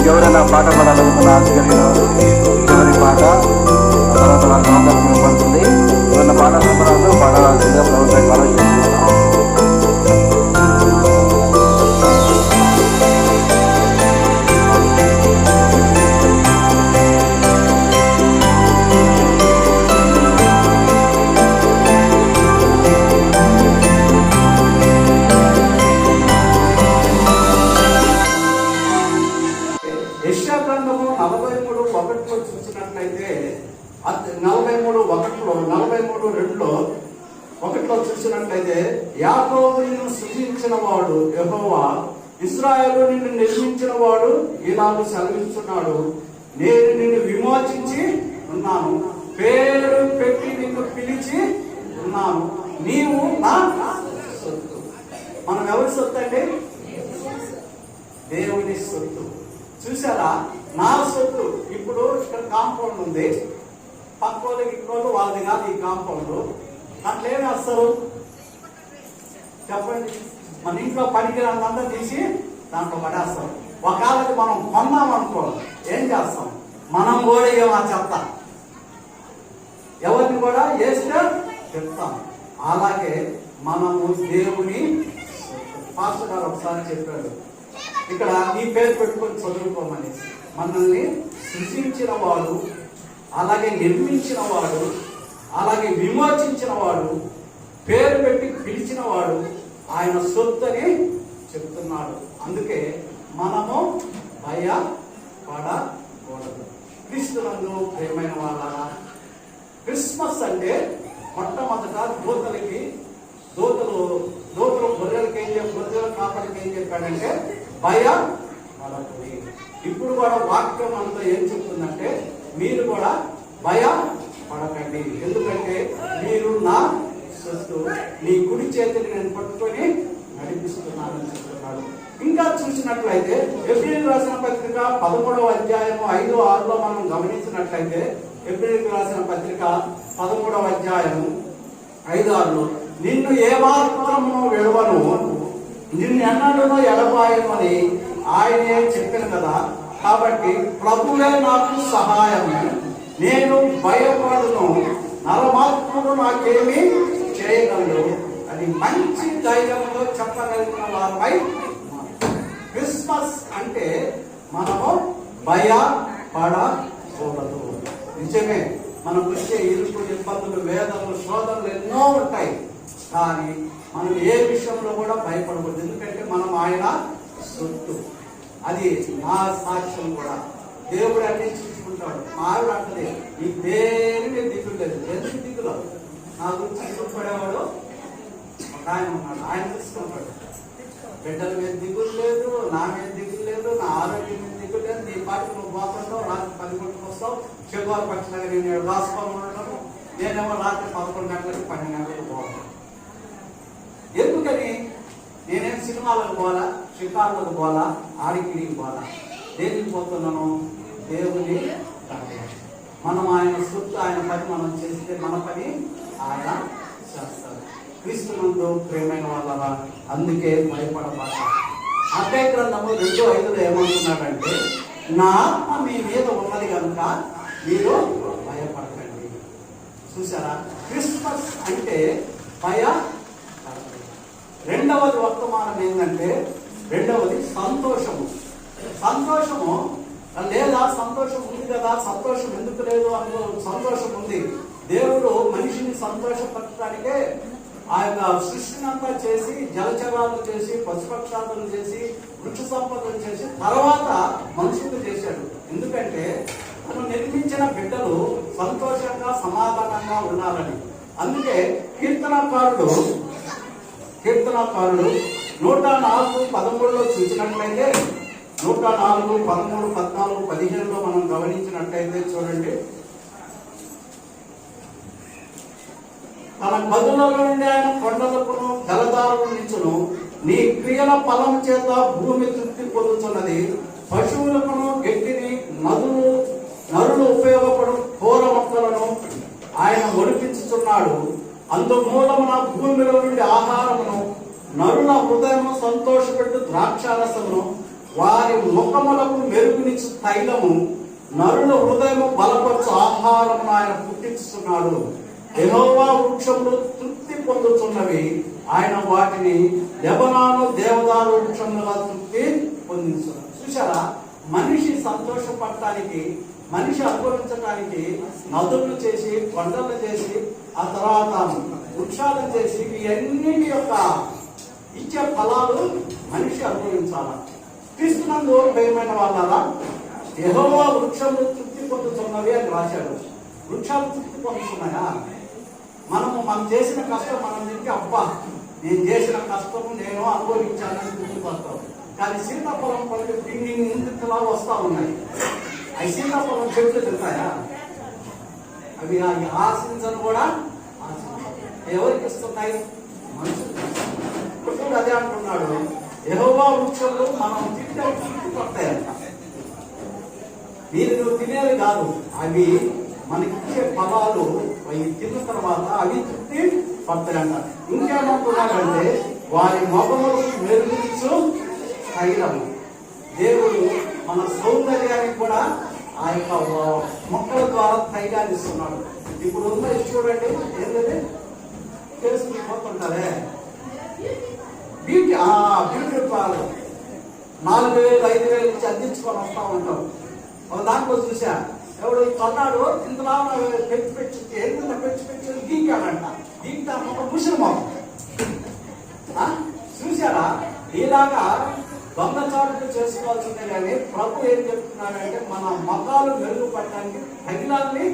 ఎవరైనా పాట పాడాలనుకున్న ఆశ కలిగిన చివరి పాట తర్వాత నాకు అవకాశం ఇవ్వబడుతుంది. ఎవరైనా పాట సంబరాలు పాడాల్సిందిగా ప్రభుత్వం ఆలోచిస్తున్నాం. యెషయా గ్రంథము 43:1 చూసినట్లయితే 43:2 చూసినట్లయితే యాకోబు నిన్ను సృజించిన వాడు యెహోవా, ఇశ్రాయేలు నిన్ను నిర్మించిన వాడు ఇలాగ సెలవిస్తున్నాడు, నేను నిన్ను విమోచించి ఉన్నాను, పేరు పెట్టి నిన్ను పిలిచి ఉన్నాను, నీవు నా సొత్తు. మనం ఎవరి సొత్తు అంటే దేవుని సొత్తు. చూసారా, నా సొత్తు. ఇప్పుడు ఇక్కడ కాంపౌండ్ ఉంది, పక్క వాళ్ళకి ఇంకోళ్ళు వాళ్ళది కాదు ఈ కాంపౌండ్. అట్లేమి వస్తారు చెప్పండి? మన ఇంట్లో పనికిరాంతా తీసి దాంట్లో పడేస్తాం. ఒకవేళ మనం కొన్నాం అనుకో, ఏం చేస్తాం? మనం కూడా ఏమో చెత్త ఎవరిని కూడా వేస్తే చెప్తాం. అలాగే మనము దేవుని పాస్టర్ గారు ఒకసారి చెప్పాడు, ఇక్కడ నీ పేరు పెట్టుకొని చదువుకోమని. మనల్ని సృష్టించిన వాడు, అలాగే నిర్మించిన వాడు, అలాగే విమోచించిన వాడు, పేరు పెట్టి పిలిచిన వాడు, ఆయన సొత్తు అని చెప్తున్నాడు. అందుకే మనము భయపడకూడదు. క్రీస్తునందు ప్రియమైన వాళ్ళారా, క్రిస్మస్ అంటే మొట్టమొదట దూతలు గొర్రెలకి గొర్రెల కాపరికి ఏం చెప్పాడంటే భయపడకుడి. ఇప్పుడు కూడా వాక్యం అంతా ఏం చెప్తుందంటే మీరు కూడా భయపడకండి, ఎందుకంటే మీరు నా సొత్తు, నీ కుడి చేతిని నేను పట్టుకొని నడిపిస్తున్నానని చెప్తున్నాడు. ఇంకా చూసినట్లయితే ఎబ్రీయులకు రాసిన పత్రిక 13వ అధ్యాయము 5-6లో మనం గమనించినట్లయితే, ఎబ్రీయులకు రాసిన పత్రిక 13వ అధ్యాయము 5-6లో, నిన్ను ఏ మాత్రము విడవను, నిన్ను ఎన్నడూ ఎడబాయను అని ఆయనే చెప్పాను కదా. కాబట్టి ప్రభువే నాకు సహాయము, నేను భయపడును, నరమాత్ముడు నాకేమీ చేయగలడు అని మంచి ధైర్యంతో చెప్పగలిగిన వారిపై. క్రిస్మస్ అంటే మనము భయపడకూడదు. నిజమే, మనకు వచ్చే ఇరుకు ఇబ్బందులు, వేదనలు, శోధనలు ఎన్నో ఉంటాయి, కానీ మనం ఏ విషయంలో కూడా భయపడకూడదు, ఎందుకంటే మనం ఆయన సొత్తు. అది నా సాక్ష్యం కూడా. దేవుడు అన్ని చూసుకుంటాడు. మా ఆవిడ అంటది, ఈ దేనికి దిగులు లేదు. ఎందుకు దిగులు? నా గురించి దిగులు పడేవాడు ఒక ఆయన ఉన్నాడు, ఆయన చూసుకుంటాడు. బిడ్డల మీద దిగులు లేదు, నా మీద దిగులు లేదు, నా ఆరోగ్యం మీద దిగులు లేదు. నీ పాటికి నువ్వు పోతుంటావు, రాత్రి 10 గంటలకు వస్తావు, చెగువారు పక్షులాగా నేను రాసుకొని ఉండటం, నేనేమో రాత్రి 11 గంటలకు 12 గంటలకు పోతాను. ఎందుకని? నేనేం సినిమాలకు పోవాలా, షికార్లకు పోవాలా, ఆడికిడికి పోవాలా? దేనికి పోతున్నాను? దేవుని. మనం ఆయన సొత్తు, ఆయన పని మనం చేస్తే మన పని ఆయన చేస్తారు. క్రీస్తునందు ప్రియమైన వాళ్ళ, అందుకే భయపడబాక. అధ్యాయ గ్రంథము 2:5లో ఏమంటున్నాడంటే, నా ఆత్మ మీ మీద ఉన్నది కనుక మీరు భయపడకండి. చూసారా, క్రిస్మస్ అంటే భయపడకండి. రెండవది వర్తమానం ఏంటంటే, రెండవది సంతోషము. సంతోషము లేదా సంతోషం ఉంది కదా, సంతోషం ఎందుకు లేదు అనుకో, సంతోషం ఉంది. దేవుడు మనిషిని సంతోషపరచడానికే ఆ యొక్క సృష్టిని అంతా చేసి, జలచరాలు చేసి, పశుపక్షాదులు చేసి, వృక్ష సంపదలు చేసి, తర్వాత మనుషులు చేశాడు. ఎందుకంటే తను నిర్మించిన బిడ్డలు సంతోషంగా సమాధానంగా ఉన్నారని. అందుకే కీర్తనకారుడు కీర్తనకారుడు 104:13 చూసినట్లయితే 104, 13, 14, 15 మనం గమనించినట్లయితే చూడండి. తన గదులలో నుండి ఆయన కొండలకును జలధారలు నిచ్చును. నీ క్రియల ఫలం చేత భూమి తృప్తి పొందుతున్నది. పశువులకును గట్టిని నరులు ఉపయోగపడు కూర మొక్కలను ఆయన ఒడిపించుతున్నాడు. అందుమూలమున భూమిలో నుండి ఆహారమును, నరుల హృదయము సంతోషపెట్టు ద్రాక్షారసమును, వారి ముఖములకు మెరుగునిచ్చు తైలము, నరుల హృదయము బలపరచు ఆహారమును ఆయన పుట్టిస్తున్నాడు. యెహోవా వృక్షములు తృప్తి పొందుతున్నవి. ఆయన వాటిని లెబనాను దేవదారు వృక్షములుగా తృప్తి పొందించున్నాడు. చూసారా, మనిషి సంతోషపడటానికి, మనిషి అనుభవించడానికి నదులు చేసి, కొండలు చేసి, ఆ తర్వాత వృక్షాలు చేసి, ఇవన్నిటి యొక్క ఇచ్చే ఫలాలు మనిషి అనుభవించాల. క్రీస్తునందు ప్రియమైన వాళ్ళారా, యెహోవా వృక్షములు తృప్తి పొందుతున్నవి అని రాశాడు. వృక్షాలు తృప్తి పొందుతున్నాయా? మనం చేసిన కష్టం మనం తింటే అబ్బా నేను చేసిన కష్టము నేను అనుభవించాలని తృప్తిపడతాం. కానీ సీతాఫలం పళ్ళు ఇంతలా వస్తా ఉన్నాయి. అవి సీతాఫలం చెట్లు తింటాయా? అవి ఆశించను కూడా ఎవరికి ఇస్తున్నాయి? మనుషులు. అదే అంటున్నాడు, యెహోవా వృక్షములు మనం తింటే తృప్తి పడతాయంట. నువ్వు తినేది కాదు, అవి మనకిచ్చే ఫలాలు అవి తిన్న తర్వాత అవి తృప్తి పడతాయంట. ఇంకేమంటున్నాడంటే వారి మొగములకు మెరుగునిచ్చు తైలము. దేవుడు మన సౌందర్యానికి కూడా ఆ యొక్క మొక్కల ద్వారా తైలాన్ని ఇస్తున్నాడు. ఇప్పుడు ఉన్న చూడండి, ఏంటంటే చేసుకుని పోతుంటారే బ్యూటీ పార్లర్ 4,000, 5,000 నుంచి అందించుకొని వస్తా ఉంటాం. ఒక దాంట్లో చూసా, ఎవడు కొన్నాడు ఇంతలా పెంచి ఎంత పెంచి గీకాడంట. గీక్తా ఒక ముసలి మొక్క చూసారా? ఇలాగా దొంగచాటులు చేసుకోవాల్సిందే. కానీ ప్రభు ఏం చెప్తున్నాడంటే మన మతాలు మెరుగుపడటానికి తగిలాన్ని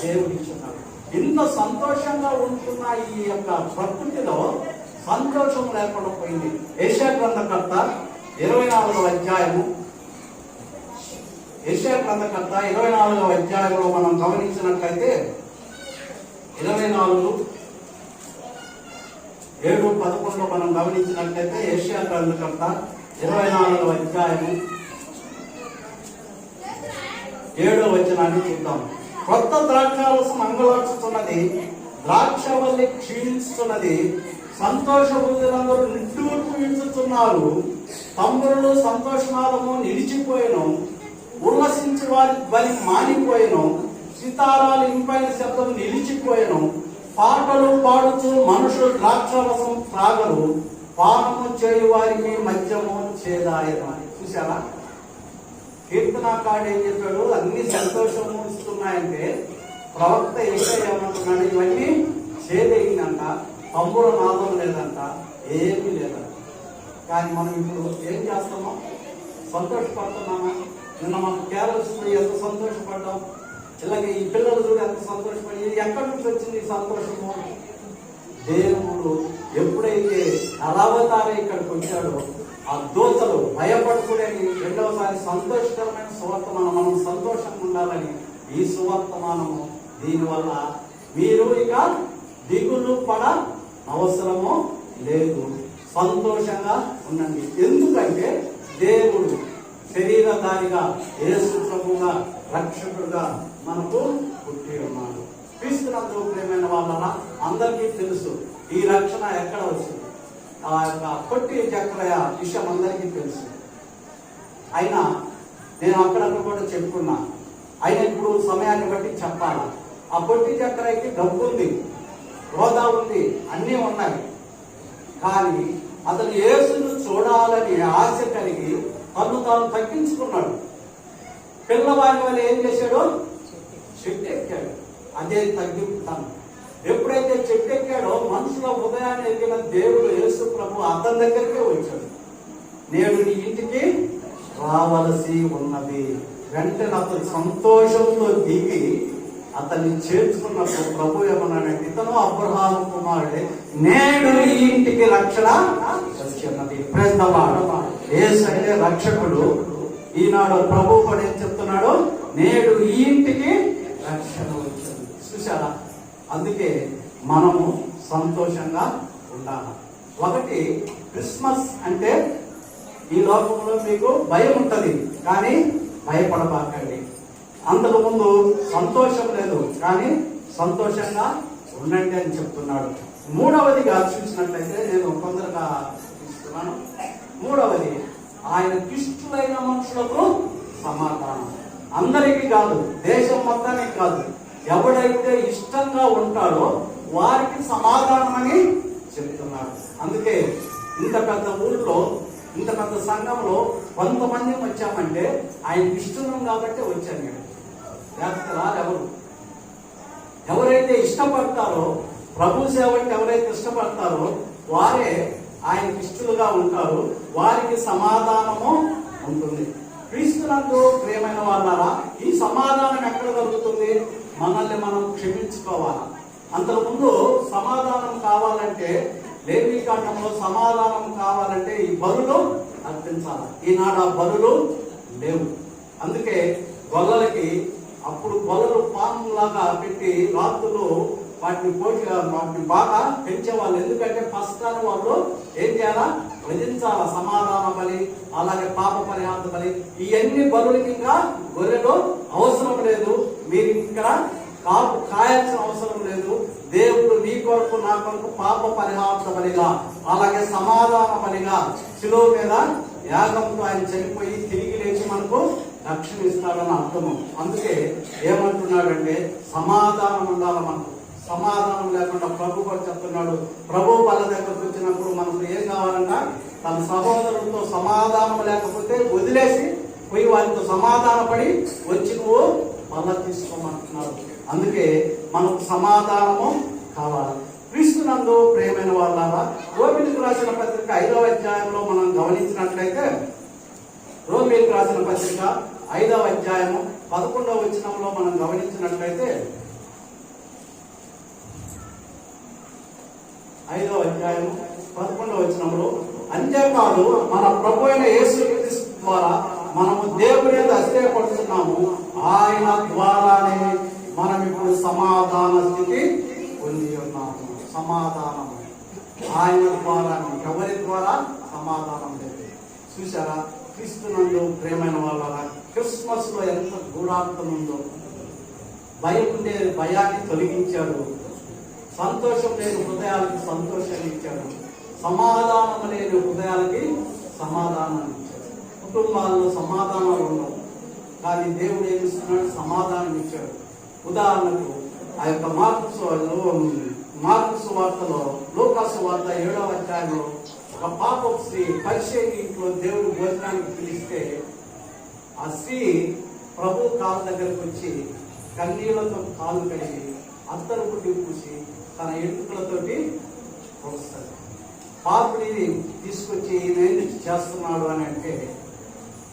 దేవుడు ఇచ్చున్నాడు. ఇంత సంతోషంగా ఉంటున్న ఈ యొక్క ప్రకృతిలో సంతోషం లేకుండా పోయింది. యెషయా గ్రంథకర్త 24వ అధ్యాయము, యెషయా గ్రంథకర్త 24వ అధ్యాయంలో మనం గమనించినట్లయితే 24, 7, 11 మనం గమనించినట్లయితే యెషయా గ్రంథకర్త 24వ అధ్యాయము 7వ వచనాన్ని చూద్దాం. కొత్త ద్రాక్షారసం అంగలార్చుతున్నది, ద్రాక్షవల్లి క్షీణిస్తున్నది, సంతోషభూతులందరూ నిట్టూర్పు ఇచ్చుతున్నారు. తంబురులు సంతోషనాదము నిలిచిపోయిను, ఉల్లసించి వారి బలి మానిపోయిను, సితారాలు ఇంపైన శబ్దం నిలిచిపోయిను. పాటలు పాడుతూ మనుషులు ద్రాక్షరసం త్రాగరు, పానము చేయు వారికి మద్యము చేదాయను. చూసారా? కీర్తనాకారుడు ఏం చెప్పాడు? అన్ని సంతోషము ఇస్తున్నాయంటే ప్రవక్త యెషయా ఏమంటున్నాడు? ఇవన్నీ చేదయిందంట, తంబుర నాదం లేదంట, ఏమీ లేదంట. కానీ మనం ఇప్పుడు ఏం చేస్తున్నాం? సంతోషపడుతున్నామా? నిన్న మనం కేరళస్ పోయి ఎంత సంతోషపడ్డాం. ఇలాగే ఈ పిల్లలు చూడు ఎంత సంతోషపడి, ఎక్కడి నుంచి వచ్చింది ఈ సంతోషము? దేవుడు ఎప్పుడైతే నలవతారే ఇక్కడికి వచ్చాడో ఆ దోతలు భయపడుకునేది రెండవసారి సంతోషకరమైన సువర్తమానం, మనం సంతోషంగా ఉండాలని ఈ సువర్తమానము. దీనివల్ల మీరు ఇక దిగులు పడ అవసరము లేదు, సంతోషంగా ఉండండి. ఎందుకంటే దేవుడు శరీరధారిగా యేసు ప్రభువుగా రక్షకుడుగా మనకు పుట్టి ఉన్నాడు. క్రీస్తునందు ప్రియమైన వాళ్ళ అందరికీ తెలుసు ఈ రక్షణ ఎక్కడ వస్తుంది. ఆ యొక్క పొట్టి చక్రయ విషయం అందరికీ తెలుసు. అయినా నేను అక్కడక్కడ కూడా చెప్పుకున్నా, అయినా ఇప్పుడు సమయాన్ని బట్టి చెప్పాలా. ఆ పొట్టి చక్రయకి డబ్బు ఉంది, హోదా ఉంది, అన్నీ ఉన్నాయి. కానీ అతను యేసును చూడాలని ఆశ కలిగి తను తాను తగ్గించుకున్నాడు. పిల్లవాడి వల్ల ఏం చేశాడు? చెట్టు ఎక్కాడు. అదే తగ్గింపుతాను. ఎప్పుడైతే చెట్టు ఎక్కాడో మనుషుల హృదయాన్ని ఎక్కిన దేవుడు యేసు ప్రభు అతని దగ్గరికే వచ్చాడు. నేడు నీ ఇంటికి రావలసి ఉన్నది. వెంటనే అతను సంతోషంతో దిగి అతన్ని చేర్చుకున్నప్పుడు ప్రభు ఏమన్నాడంటే, ఇతను అబ్రహాము కుమారుడే, నేడు ఈ ఇంటికి రక్షణ వచ్చి యేసయ్యే రక్షకుడు. ఈనాడు ప్రభు కూడా ఏం చెప్తున్నాడు, నేడు ఈ ఇంటికి రక్షణ వచ్చింది. చూసారా? అందుకే మనము సంతోషంగా ఉండాలి. ఒకటి, క్రిస్మస్ అంటే ఈ లోకంలో మీకు భయం ఉంటది, కానీ భయపడబాకండి. అంతకుముందు సంతోషం లేదు, కానీ సంతోషంగా ఉండండి అని చెప్తున్నాడు. మూడవదిగా చూసినట్లయితే, నేను తొందరగా ఇస్తున్నాను. మూడవది, ఆయన ఇష్టమైన మనుషులకు సమాధానం. అందరికీ కాదు, దేశం మొత్తానికి కాదు, ఎవడైతే ఇష్టంగా ఉంటాడో వారికి సమాధానం అని చెప్తున్నాడు. అందుకే ఇంత పెద్ద ఊళ్ళో, ఇంత పెద్ద సంఘంలో కొంతమంది వచ్చామంటే ఆయన ఇష్టం కాబట్టి వచ్చాను నేను, లేకపోతే రారెవరు. ఎవరైతే ఇష్టపడతారో, ప్రభు సేవకి ఎవరైతే ఇష్టపడతారో వారే ఆయనకి ఇష్టలుగా ఉంటారు, వారికి సమాధానము ఉంటుంది. క్రీస్తునందు ప్రియమైన వాళ్ళారా, ఈ సమాధానం ఎక్కడ దొరుకుతుంది? మనల్ని మనం క్షమించుకోవాలి. అంతకుముందు సమాధానం కావాలంటే, లేవీకాండంలో సమాధానం కావాలంటే ఈ బలులు అర్పించాలి. ఈనాడు ఆ బలులు లేవు. అందుకే గొల్లలకి అప్పుడు గొల్లలు పాములాగా పెట్టి రాత్రులు వాటిని బాగా పెంచేవాళ్ళు. ఎందుకంటే పస్కాన్ని వాళ్ళు ఏం చేయాలా, వధించాల. సమాధాన బలి, అలాగే పాప పరిహార బలి, ఇవన్నీ బలులకి ఇంకా గొర్రెలు అవసరం లేదు. మీరు ఇక్కడ కాపు కాయాల్సిన అవసరం లేదు. దేవుడు నీ కొరకు నా కొరకు పాప పరిహార బలిగా, అలాగే సమాధాన బలిగా శిలువ మీద యాగంతో ఆయన చనిపోయి తిరిగి లేచి మనకు రక్షణ ఇస్తాడని అర్థము. అందుకే ఏమంటున్నాడంటే, సమాధానం ఉండాలి మనకు. సమాధానం లేకుండా ప్రభు కూడా చెప్తున్నాడు, ప్రభు బల్ల దగ్గరకు వచ్చినప్పుడు మనకు ఏం కావాలంట, తన సహోదరులతో సమాధానం లేకపోతే వదిలేసి పోయి వారితో సమాధాన పడి వచ్చి నువ్వు బల్ల తీసుకోమంటున్నాడు. అందుకే మనకు సమాధానము కావాలి. క్రీస్తునందు ప్రియమైన వాళ్ళారా, రోమీయులకు రాసిన పత్రిక 5వ అధ్యాయంలో మనం గమనించినట్లయితే, రోమీయులకు రాసిన పత్రిక 5వ అధ్యాయము 11వ వచనంలో మనం గమనించినట్లయితే, 5వ అధ్యాయము 11వ వచనంలో, అంతేకాదు మన ప్రభు అయిన యేసుక్రీస్తు ద్వారా మనము దేవుని మీద ఆశ్రయపడుతున్నాము, ఆయన ద్వారానే మనం ఇప్పుడు సమాధాన స్థితి పొంది ఉన్నాము. సమాధానము ఆయన ద్వారా, ఎవరి ద్వారా? సమాధానం లేదు. చూసారా? క్రీస్తునందు ప్రియమైన వాళ్ళ క్రిస్మస్ లో ఎంత గూఢార్థం ఉందో. భయం ఉండే భయాన్ని తొలగించాడు, సంతోషం లేని హృదయాలకి సంతోషాన్ని ఇచ్చాడు, సమాధానం లేని హృదయాలకి సమాధానాన్ని ఇచ్చాడు. కుటుంబాల్లో సమాధానాలు ఉండవు, కానీ దేవుడు ఏమి ఇస్తున్నాడు? సమాధానం ఇచ్చాడు. ఉదాహరణకు ఆ యొక్క మార్కు సువార్తలో, లూకా సువార్త 7వ అధ్యాయంలో ఒక పాపపు స్త్రీ పరిచయ ఇంట్లో దేవుడు భోజనానికి పిలిస్తే, ఆ స్త్రీ ప్రభు కాళ్ళ దగ్గరకు వచ్చి కన్నీళ్లతో కాళ్ళు కడిగి అత్తరు గుడ్డి పూసి తన ఎడుకులతోటి వస్తుంది. పాపుడిని తీసుకొచ్చి నేను చేస్తున్నాడు అని అంటే,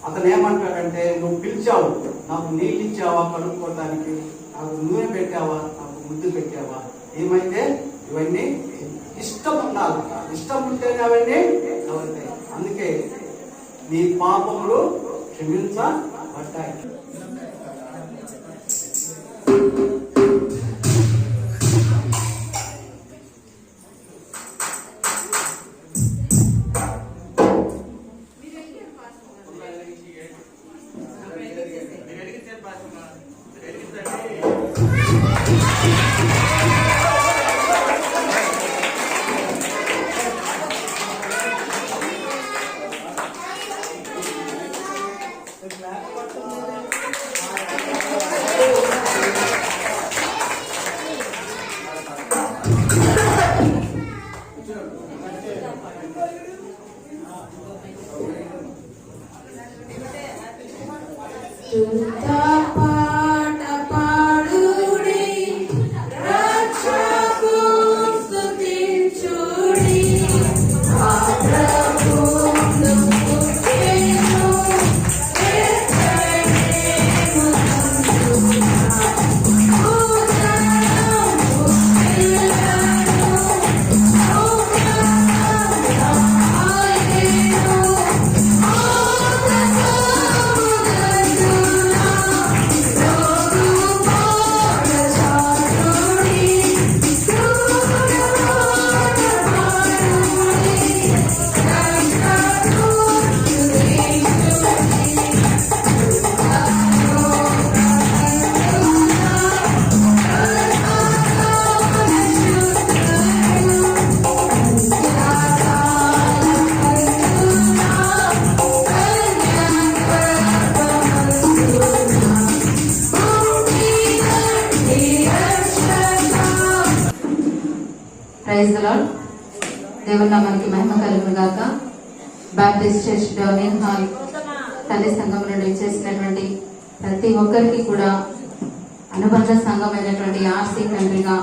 అతను ఏమంటాడంటే, నువ్వు పిలిచావు, నాకు నీళ్ళు ఇచ్చావా కడుక్కోవడానికి, నాకు నూనె పెట్టావా, నాకు ముద్దు పెట్టావా, ఏమైతే ఇవన్నీ ఇష్టం ఉండాలి. ఇష్టం ఉంటేనే అవన్నీ అవుతాయి. అందుకే నీ పాపములు క్షమించబడ్డాయి. Oh దేవుని నామానికి మహిమ కలుగును గాక. బాప్టిస్ట్ చర్చ్ డౌనింగ్ హాల్ తల్లి సంఘం నుండి చేసినటువంటి ప్రతి ఒక్కరికి కూడా అనుబంధ సంఘమైనటువంటి ఆర్సీ కంట్రీగా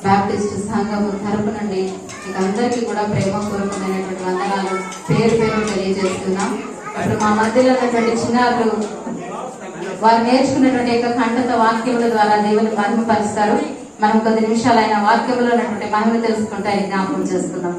బాప్టిస్ట్ సంఘం తరపు నుండి మీకు అందరికీ కూడా ప్రేమపూర్వకమైనటువంటి వందనాలు పేరు పేరు తెలియజేస్తున్నాం. ఇప్పుడు మా మధ్యలో ఉన్నటువంటి చిన్నారులు వారు నేర్చుకున్నటువంటి యొక్క ఖండిత వాక్యముల ద్వారా దేవుని మహిమపరుస్తారు. మనం కొద్ది నిమిషాలు ఆయన వాక్యంలో ఉన్నటువంటి మహిమ తెలుసుకుంటే ఆయన జ్ఞాపకం చేసుకుందాం.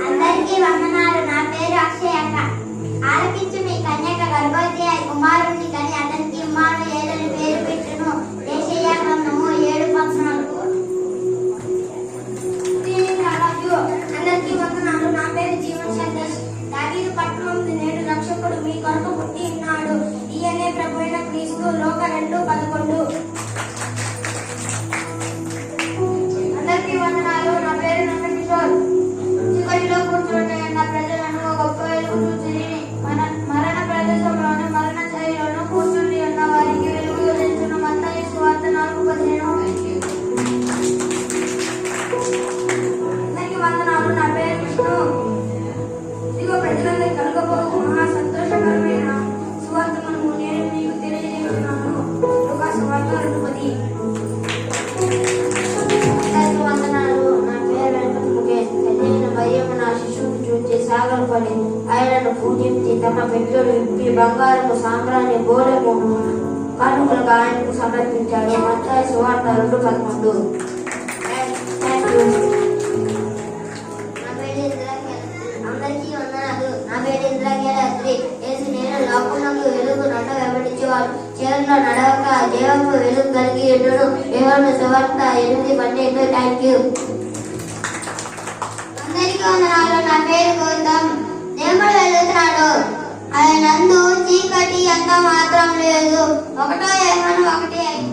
అందరికీ వందనాలు. నా పేరు అక్షయ్ అక్క. ఆలకించు మీ కన్యక గర్భవతి అయి కుమారుణ్ణి కని అతనికి ఇమ్మానుయేలని పేరు పెట్టును. యెషయా గ్రంథము 7:14. అందరికీ వందనాలు. నా పేరు జీవన్ సందేశ్. దావీదు పట్టణం నేడు రక్షకుడు మీ కొరకు పుట్టి ఉన్నాడు. ఈయనే ప్రభువైన క్రీస్తు. లోక 2:11. అందరికీ వందనాలు. నా పేరు నందకిషోర్. చివరిలో కూర్చుంటున్న ప్రజలను గొప్ప వెలుగు చూచిరి. మరణ ప్రదేశంలోను మరణ ఛాయలోను కూర్చుండి ఉన్న వారికి వెలుగు తెచ్చును. మత్తయి సువార్త 4:15. అందరికీ వందనాలు. నా పేరు విష్ణు. ఇదిగో ప్రజలందరికీ కలుగబోవు మహా సంతోషకరమైన సువార్తను నేను మీకు తెలియజేస్తున్నాను. లూకా సువార్త 2:10. అందరికీ వందనాలు. నా పేరు వెంకట ముఖేష్. మరియమ్మ నా శిశువును చూచి సాగరపడి ఆయనను పూజించి తమ పెట్టులు విప్పి బంగారము సాంబ్రాణి గోడము కానుకలుగా ఆయనకు సమర్పించాడు. మత్తయి సువార్త 2:11. అందరికీ వందనాలు. నా పేరు ఇంద్రాగ్రీ. యేసు నేను లోకమునకు వెలుగు నట వెంబడించేవాడు. చీరలో నడవక దేవము వెలుగు కలిగి ఎన్నును. యోహాను సువార్త 8:12. Thank you. అందరికీ వందనాలు. నా పేరు గౌతమ్. దేవుడు వెలుగుతున్నాడు. ఆయన నందు చీకటి ఎంత మాత్రం లేదు. 1 యోహాను 1:5.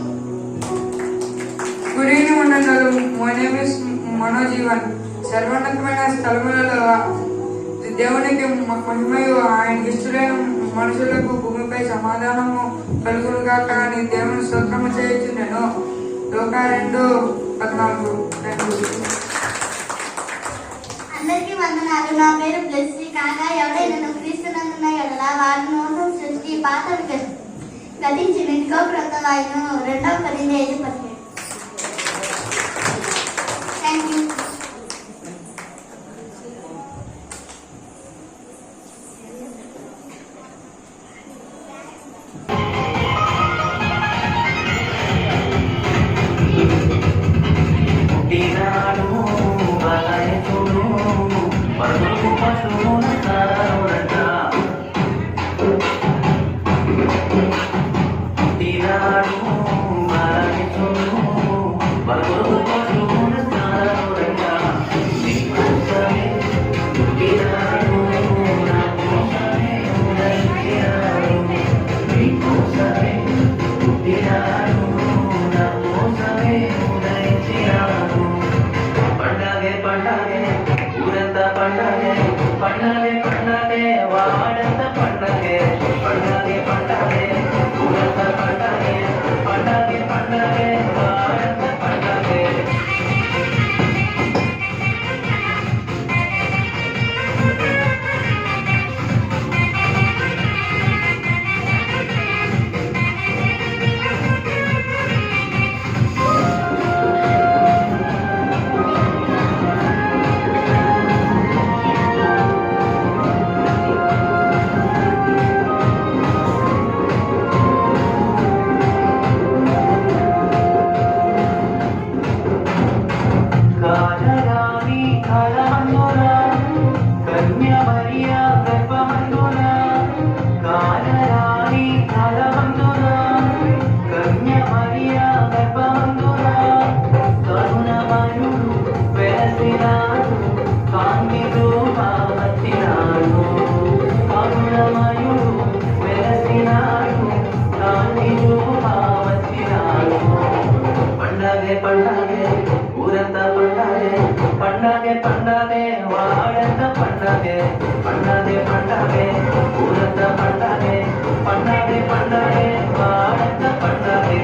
గుడ్ ఈవినింగ్ వందనాలు. My name is Manojeevan. సర్వోన్నతమైన స్థలములలో దేవునికి మహిమయు ఆయన ఇష్టలైన మనుషులకు భూమిపై సమాధానము కలుగునుగాక అని దేవుని స్తోత్రము చేయుచుండెను. లూకా 2:14. అందరికీ వందనాలు. నా పేరు బ్లెస్సీ. కాగా ఎవడైనా క్రీస్తునందున ఎడల వారి నూతన సృష్టి పాతలు గతించి నిత్యో క్రొత్తవాయును. 2 Corinthians 5:17. Thank you. వెలసినాడు కాంతి రూపా వచ్చినాడు పండగే ఊరంతా పండగే పండగే పండగే వాడంతా పండగే పండగే పండగే ఊరంతా పండగే పండగే పండగే వాడంతా పండగే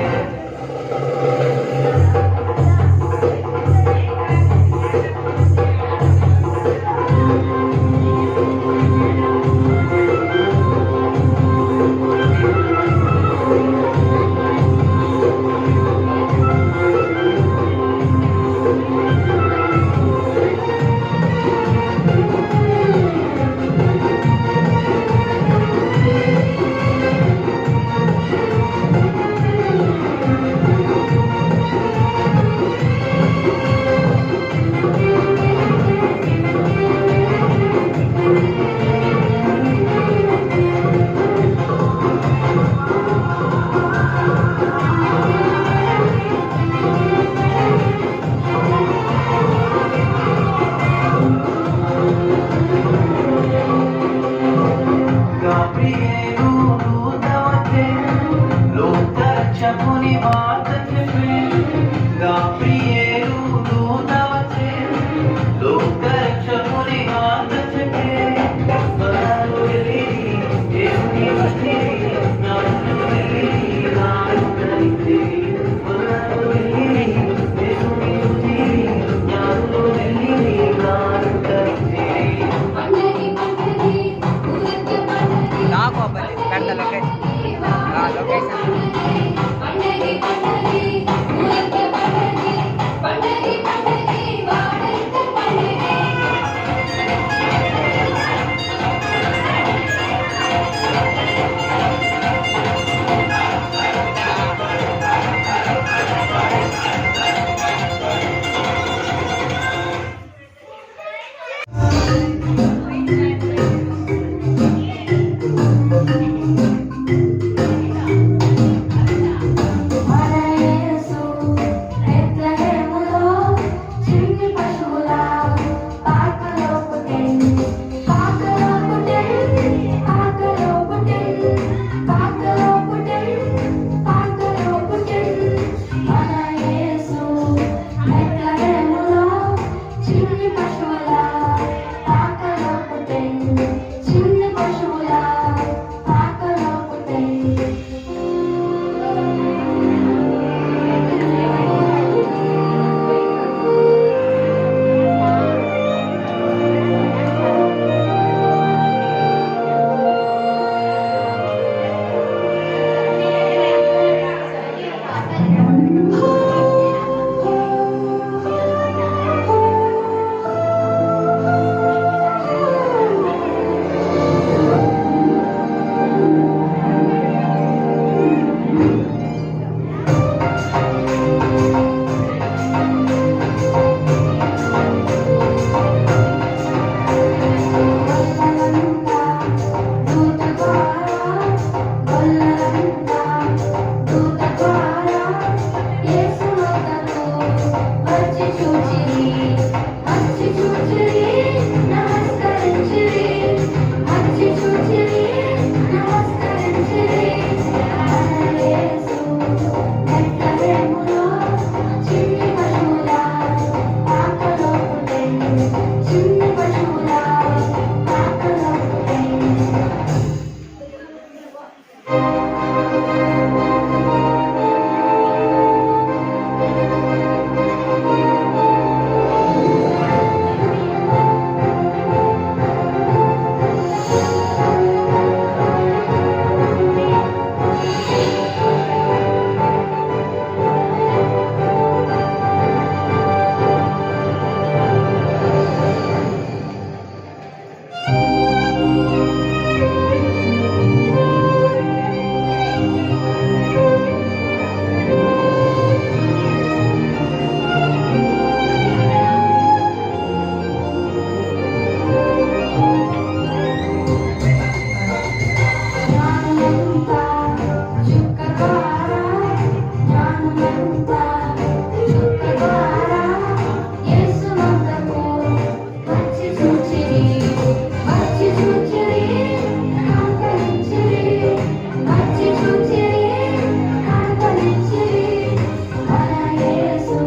Yesu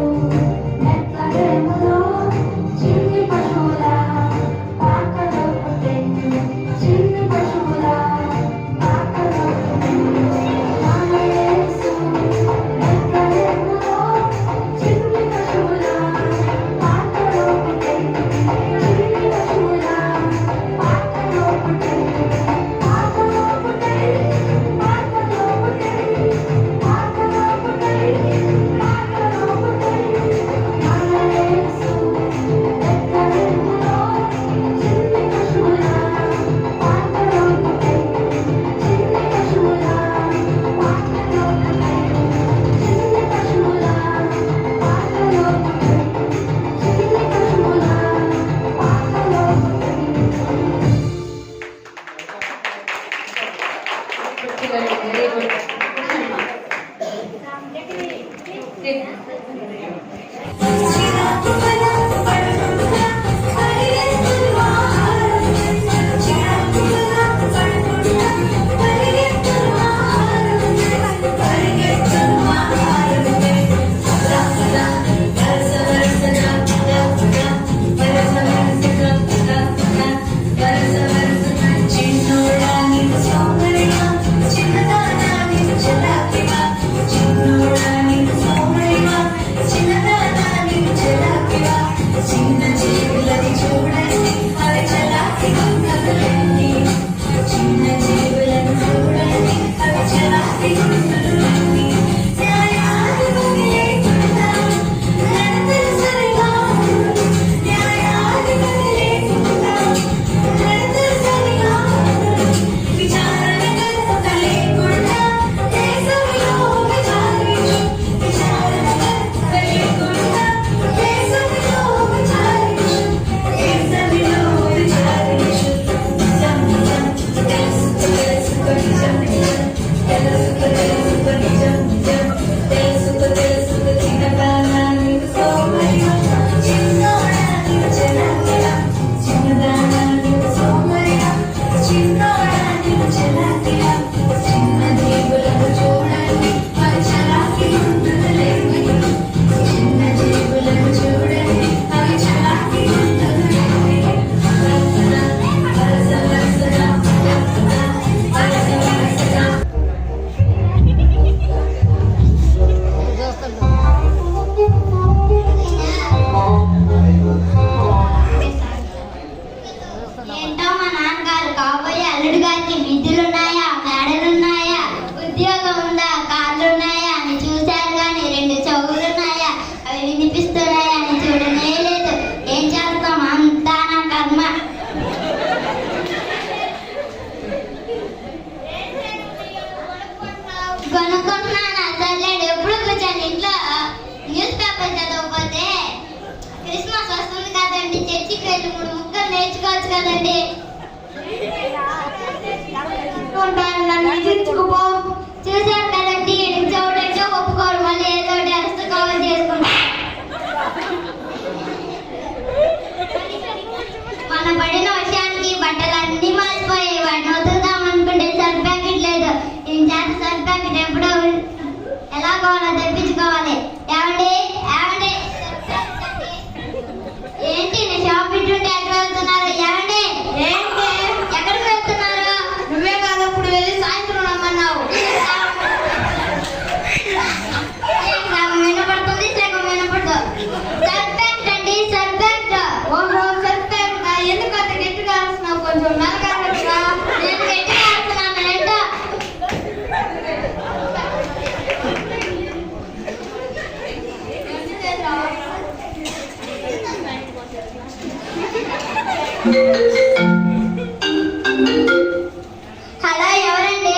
ఏంటో మా నాన్నగారు కాబోయే అల్లుడు గారికి విద్యులున్నాయా, మేడలున్నాయా, ఉద్యోగం ఉందా, కార్లున్నాయా అని చూశారు కానీ 2 చెవులున్నాయా, అవి వినిపిస్తున్నాయా అని చూడనే లేదు. ఏం చేస్తాం, అంతా నా కర్మ. కొనుక్కుంటున్నాను సర్లేడు. ఎప్పుడు కూర్చొని ఇంట్లో న్యూస్ పేపర్ చదవకపోతే క్రిస్మస్ వస్తుంది కదండి, చర్చికి వెళ్ళి 3 ముక్కలు నేర్చుకోవచ్చు కదండి. నన్ను విధించుకుపో. చూసారు కదండి, చూడంటే ఒప్పుకోరు, మళ్ళీ ఏదో డ్రెస్ కవర్ చేసుకుంటా. మన పడిన వర్షానికి బట్టలన్నీ మారిపోయాయి. వాటిని వదులుదాం అనుకుంటే సర్ఫ్ ప్యాకెట్ లేదు. నేను చేత సర్ఫ్ ప్యాకెట్ ఎప్పుడో ఎలా కావాలో తెప్పించుకోవాలి. ఏమండి ఏమండి, ఏంటి నేను షాప్ ఇటుంటే ఎక్కడ వెళ్తున్నారు? ఏమండి ఏంటి, ఎక్కడికి వెళ్తున్నారు? నువ్వే కాదు ఇప్పుడు వెళ్ళి సాయంత్రం రమ్మన్నావు. సగం వినపడుతుంది, సగం వినపడదు. సర్ఫ్ ప్యాకెట్ అండి, సర్ఫ్ ప్యాకెట్. ఓహో సర్ఫ్ ప్యాకెట్. ఎందుకు అంత గట్టిగా వస్తున్నావు? కొంచెం మెల్లగా వచ్చా. నేను గట్టిగా వస్తున్నాను ఏంటో. హలో ఎవరండి?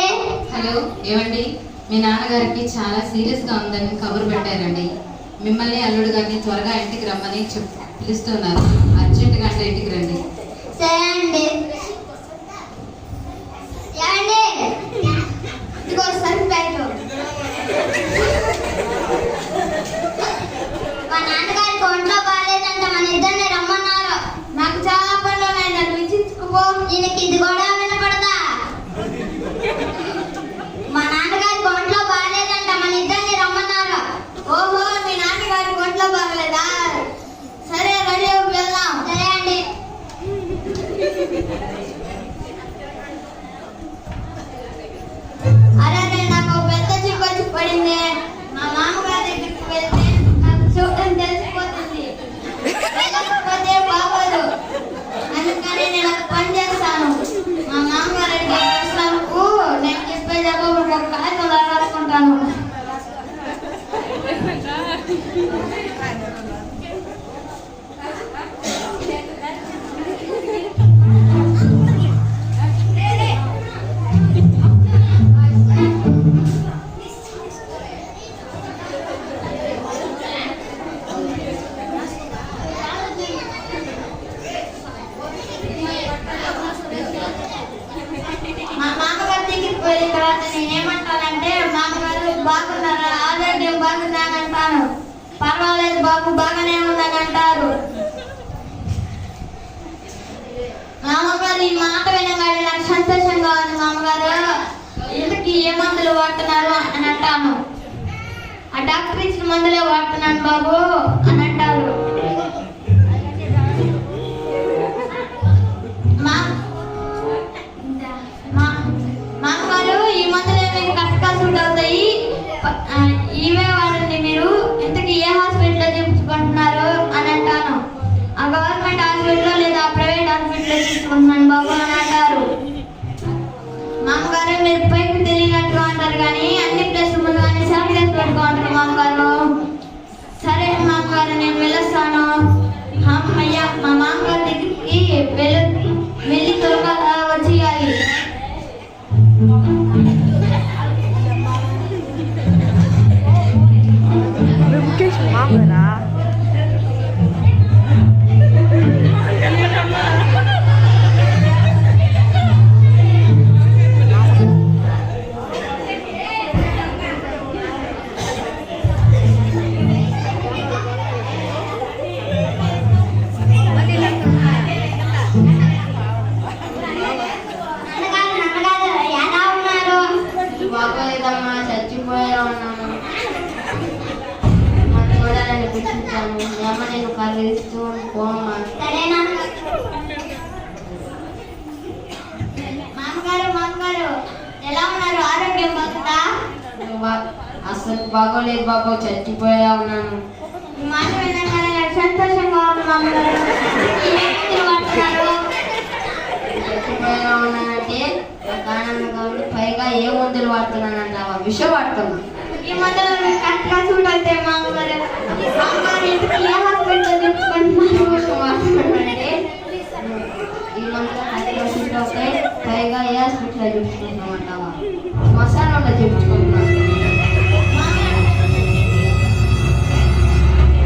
హలో, ఏమండి? మీ నాన్నగారికి చాలా సీరియస్ గా ఉందని కబురు పెట్టారండి. మిమ్మల్ని అల్లుడు గారిని త్వరగా ఇంటికి రమ్మని పిలుస్తున్నారు. అర్జెంట్ గా ఇంటికి రండి. సరే అండి. ఏమండి ఇదిగో సర్ఫ్ ప్యాకెట్. మా నాన్నగారికి ఒంట్లో బాగాలేదంట, మన ఇద్దరిని రమ్మన్నారు. నాకు చాలా పనులు ఉన్నాయి, నన్ను విచించుకుపో. ఈయనకి ఇది కూడా వినపడదా? మా నాన్నగారికి ఒంట్లో బాగాలేదంట, మన ఇద్దరిని రమ్మన్నారు. ఓహో మీ నాన్నగారికి ఒంట్లో బాగలేదా? సరే రెడీ అవ్వు, వెళ్దాం. సరే అండి. అరే నాకు పెద్ద చిక్కొచ్చి పడింది. మా మామగారి దగ్గరికి వెళ్తే నాకు చూడటం తెలిసిపోతుంది. వెళ్ళకపోతే బాగోదు. అందుకని నేను ఒక పని చేస్తాను. మా మామగారికి వస్తాను, నేను చెప్పే జవాబు ఒక కాగితంలో రాసుకుంటాను. మా మామగారి దగ్గరికి పోయిన తర్వాత నేనేమంటానంటే, మామగారు బాగున్నారా, ఆరోగ్యం బాగుందని అంటాను. బాబు బాగానే ఉందని అంటారు. మామగారు ఈ మాట వినగానే నాకు సంతోషంగా ఉంది. మామగారు ఇంటికి ఏ మందులు వాడుతున్నారు అని అంటాను. ఆ డాక్టర్ ఇచ్చిన మందులే వాడుతున్నాను బాబు అని అంటారు. మామగారు ఈ మందులు మీకు కరెక్ట్గా సూట్ అవుతాయి, ఇవే వాడండి. మీరు ఇంతకీ ఏ హాస్పిటల్లో చూపించుకుంటున్నారు అని అంటాను. ఆ గవర్నమెంట్ హాస్పిటల్లో లేదా ప్రైవేట్ హాస్పిటల్లో చూసుకుంటున్నాను బాబు అని అంటారు. మామగారు మీరు పైకి తెలియనట్టుగా ఉంటారు కానీ అన్ని ప్లేస్ ముందుగానే సెలెక్ట్ చేసి పెట్టుకుంటారు మామగారు. సరే మామగారు నేను వెళ్ళొస్తాను. అమ్మయ్య మా మామగారి దగ్గరికి వెళ్ళి త్వరగా వచ్చేయాలి. బాగోలేదమ్మా, చచ్చిపోయా ఉన్నాను. చూడాలని కూర్చుంటాను. ఏమ నేను కలిగిస్తూ పోమ్మా. సరేనా మామగారు ఎలా ఉన్నారు? ఆరోగ్యం బాగుందా? అసలు బాగోలేదు బాబు, చచ్చిపోయా ఉన్నాను. ఈ మాట వినగానే నాకు సంతోషంగా ఉంది మామగారు. చచ్చిపోయా ఉన్నానంటే నాకు ఆనందంగా ఉంది. పైగా ఏ మందులు వాడుతున్నానంటావా? విషం వాడుతున్నా. ఈ మందులు కరెక్ట్గా సూట్ అవుతాయి మామగారు. మామగారు ఇంటికి ఏ హాస్పిటల్ తెచ్చుకుంటున్నారు? విషం వాడుతున్నానంటే ఈ మందులు కరెక్ట్గా సూట్ అవుతాయి. పైగా ఏ హాస్పిటల్లో చూపించుకుంటామంటావా? మసాలా చూపించుకుంటున్నాను.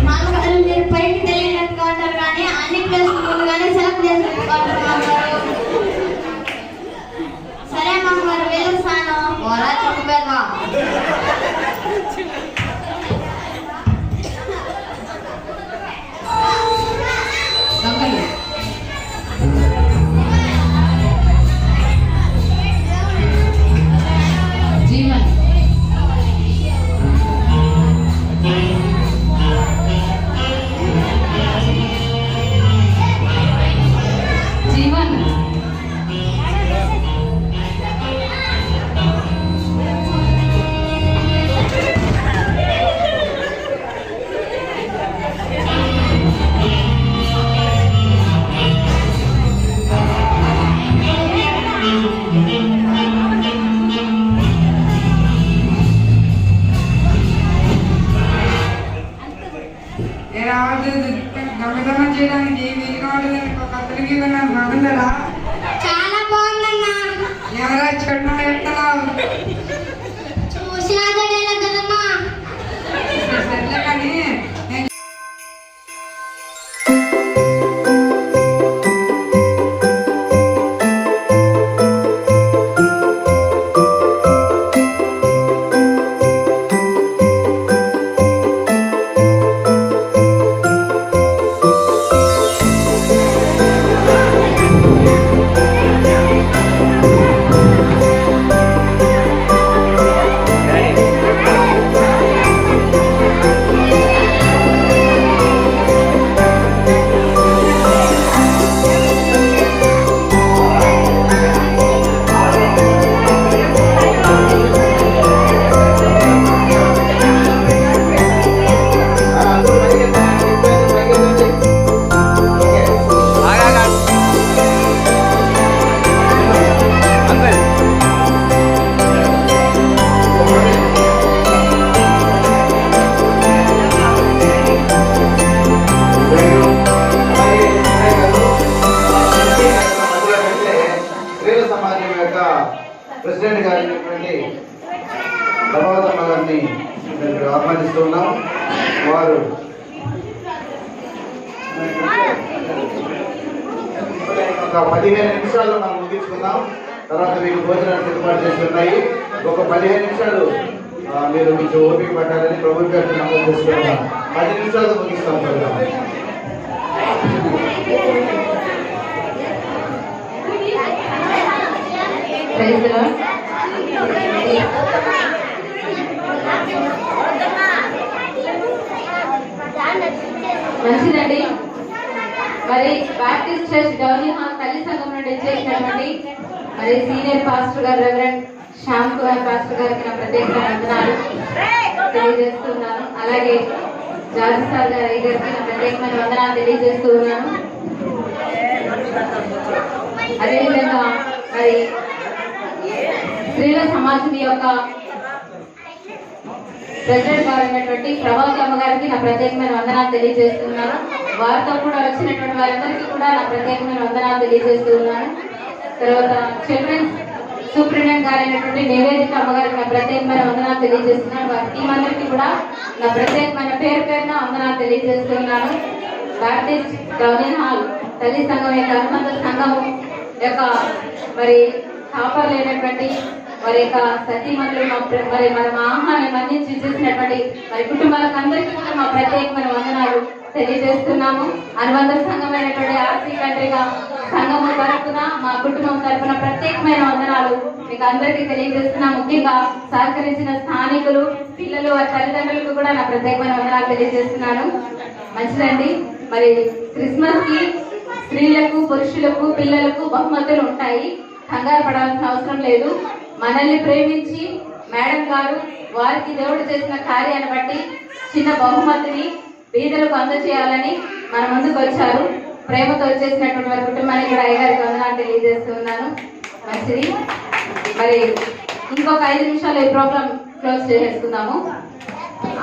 మామగారు మీరు పైకి తెలియనట్టుగా ఉంటారు కానీ అన్ని ప్లేస్ ముందుగానే సెలెక్ట్ చేసి పెట్టుకుంటారు మామగారు. సరే మామగారు వెళ్ళొస్తాను. ఓరా చెప్పేదా? జీవన్ జీవన్ దొంగతనం చేయడానికి వీలు కావట్లేదు. ఒక అతనికి నాకు బాగుందరా? చాలా బాగుందన్నా. ఎవరా చెట్టు ఎత్తున్నావు? చూసినా కదమ్మా. సర్లే కానీ ప్రెసిడెంట్ గారిని ప్రభావతమ్మ గారిని ఆహ్వానిస్తున్నాం. వారు ఒక 15 నిమిషాల్లో మనం ముగించుకుందాం. తర్వాత మీకు భోజనాలు ఏర్పాటు చేసి ఉన్నాయి. ఒక 15 నిమిషాలు మీరు కొంచెం ఓపిక పట్టాలని ప్రభు గారికి నమోదు చేసుకున్నాం. 10 నిమిషాలతో ముగిస్తాం ప్రోగ్రాం. Praise the lord. మంచిదండి. మరి బాప్టిస్ట్ చర్చ్ డౌనీ హాల్ తల్లి సంఘం నుండి చేసినటువంటి మరి సీనియర్ పాస్టర్ గారు రెవరెండ్ శ్యామ్ కుమార్ పాస్టర్ గారికి నా ప్రత్యేక వందనాలు తెలియజేస్తున్నాను. అలాగే జార్జ్ సార్ గారు గారికి నా ప్రత్యేకమైన వందనాలు తెలియజేస్తూ ఉన్నాను. అదేవిధంగా మరి స్త్రీల సమాజం యొక్క ప్రెసిడెంట్ గారు అయినటువంటి ప్రభావతి అమ్మగారికి నా ప్రత్యేకమైన వందనాలు తెలియజేస్తున్నాను. వారితో కూడా వచ్చినటువంటి వారందరికీ కూడా నా ప్రత్యేకమైన వందనాలు తెలియజేస్తున్నాను. తర్వాత చిల్డ్రన్స్ సూపరింటెండెంట్ గారు అయినటువంటి నివేదిక అమ్మగారికి నా ప్రత్యేకమైన వందనాలు తెలియజేస్తున్నాను. వారి టీం అందరికీ కూడా నా ప్రత్యేకమైన పేరున వందనాలు తెలియజేస్తున్నాను. బాప్టిస్ట్ డౌనీ హాల్ తల్లి సంఘం యొక్క అనుబంధ సంఘం యొక్క మరి కాపర్ లేనటువంటి వారి యొక్క సతీమణులు మరి మన ఆహారాన్ని అందించి చేసినటువంటి మరి కుటుంబాలకు అందరికీ కూడా మా ప్రత్యేకమైన వందనాలు తెలియజేస్తున్నాము. అనుబంధ సంఘమైనటువంటి ఆర్సీ కంట్రీగా సంఘము తరఫున మా కుటుంబం తరఫున ప్రత్యేకమైన వందనాలు మీకు అందరికీ తెలియజేస్తున్నాం. ముఖ్యంగా సహకరించిన స్థానికులు, పిల్లలు, వారి తల్లిదండ్రులకు కూడా నా ప్రత్యేకమైన వందనాలు తెలియజేస్తున్నాను. మంచిదండి. మరి క్రిస్మస్ కి స్త్రీలకు, పురుషులకు, పిల్లలకు బహుమతులు ఉంటాయి. కంగారు పడాల్సిన అవసరం లేదు. మనల్ని ప్రేమించి మేడం గారు వారికి దేవుడు చేసిన కార్యాన్ని బట్టి చిన్న బహుమతిని బీదలకు అందజేయాలని మన ముందుకు వచ్చారు. ప్రేమతో వచ్చేసినటువంటి వారి కుటుంబానికి కూడా అయ్యగారికి వందనాలు తెలియజేస్తున్నాను. మంచిది. మరి ఇంకొక 5 నిమిషాలు ఈ ప్రోగ్రామ్ క్లోజ్ చేసేసుకుందాము.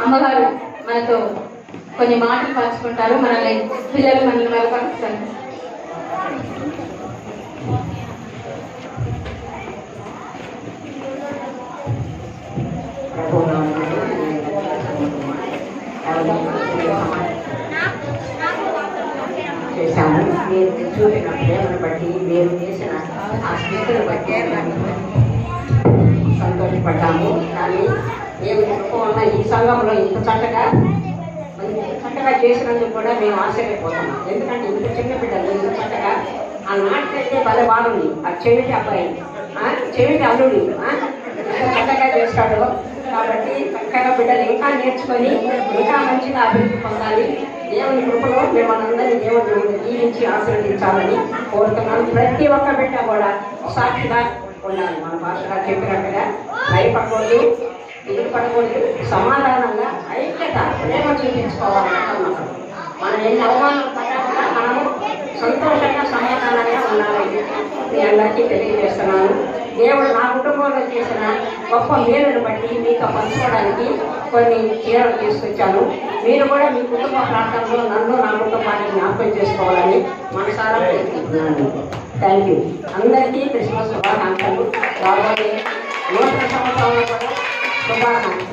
అమ్మగారు మనతో కొన్ని మాటలు పంచుకుంటారు. మనల్ని పిల్లలు మనల్ని బలపరుస్తారు. చేశాము. మీరు చూపిన ప్రేమను బట్టి, మీరు చేసిన ఆ స్థితిని బట్టి సంతోషపడ్డాము. కానీ మేము వల్ల ఈ సంఘంలో ఇంత చక్కగా చేసినందుకు కూడా మేము ఆశ్చర్యపోతున్నాం. ఎందుకంటే ఇంత చిన్న బిడ్డలు ఇంత చక్కగా ఆ నాటికైతే భలే బాగుంది. ఆ చెవిటి అబ్బాయి, చెవిటి అల్లుడు ఇంత చక్కగా చేస్తాడు. కాబట్టి చక్కగా బిడ్డలు ఇంకా నేర్చుకొని ఇంకా మంచిగా అభివృద్ధి పొందాలి. దేవుని కృపలో మిమ్మల్ని అందరినీ దేవుడు జీవించి ఆశీర్వదించాలని కోరుతున్నాను. ప్రతి ఒక్క బిడ్డ కూడా సాక్షిగా ఉండాలి. మన భాషగా చెప్పినట్టుగా భయపడకూడదు, ఎదురుపడకూడదు, సమాధానంగా ఐక్యత ప్రేమ చూపించుకోవాలనుకున్నాం. మనం ఎన్ని అవమానాలు పడ్డా మనము సంతోషంగా సమాధానంగా ఉండాలని మీ అందరికీ తెలియజేస్తున్నాను. దేవుడు నా కుటుంబంలో చేసిన గొప్ప మేలును బట్టి మీతో పంచుకోవడానికి కొన్ని చీరలు తీసుకొచ్చాను. మీరు కూడా మీ కుటుంబ ప్రాంతంలో నన్ను, నా కుటుంబాన్ని జ్ఞాపకం చేసుకోవాలని మనసారా కోరుకుంటున్నాను. Thank you. అందరికీ క్రిస్మస్ శుభాకాంక్షలు. రాబోయే నూతన సంవత్సరంలో కూడా శుభాకాంక్షలు.